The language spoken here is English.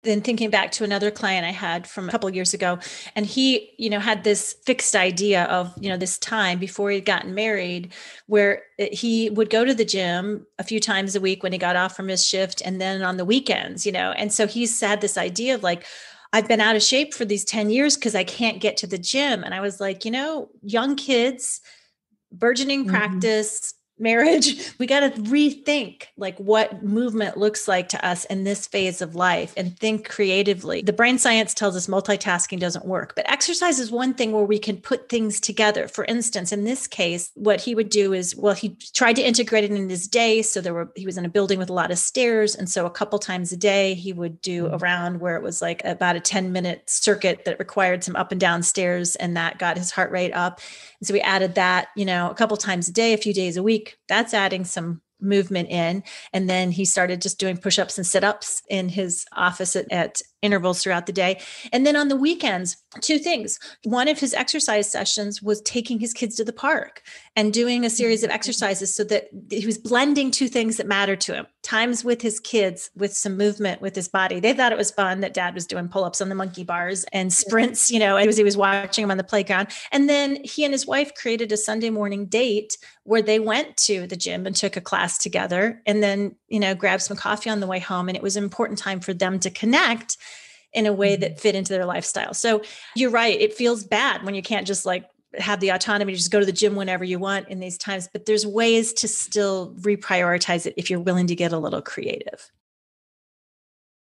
then thinking back to another client I had from a couple of years ago, and he, had this fixed idea of, this time before he'd gotten married, where he would go to the gym a few times a week when he got off from his shift, and then on the weekends, and so he's had this idea of like, I've been out of shape for these 10 years because I can't get to the gym. And I was like, young kids, burgeoning practice, marriage, we got to rethink like what movement looks like to us in this phase of life and think creatively. The brain science tells us multitasking doesn't work, but exercise is one thing where we can put things together. For instance, in this case, what he would do is, he tried to integrate it in his day. So he was in a building with a lot of stairs. And so a couple times a day, he would do a round where it was like about a 10-minute circuit that required some up and down stairs. And that got his heart rate up. And so we added that, a couple times a day, a few days a week. That's adding some movement in. And then he started just doing push-ups and sit-ups in his office at intervals throughout the day. And then on the weekends, two things. One of his exercise sessions was taking his kids to the park and doing a series of exercises so that he was blending two things that mattered to him. Times with his kids, with some movement with his body. They thought it was fun that dad was doing pull-ups on the monkey bars and sprints, as he was watching him on the playground. And then he and his wife created a Sunday morning date where they went to the gym and took a class together and then, grabbed some coffee on the way home. And it was an important time for them to connect in a way that fit into their lifestyle. So you're right. It feels bad when you can't just like have the autonomy to just go to the gym whenever you want in these times, but there's ways to still reprioritize it if you're willing to get a little creative.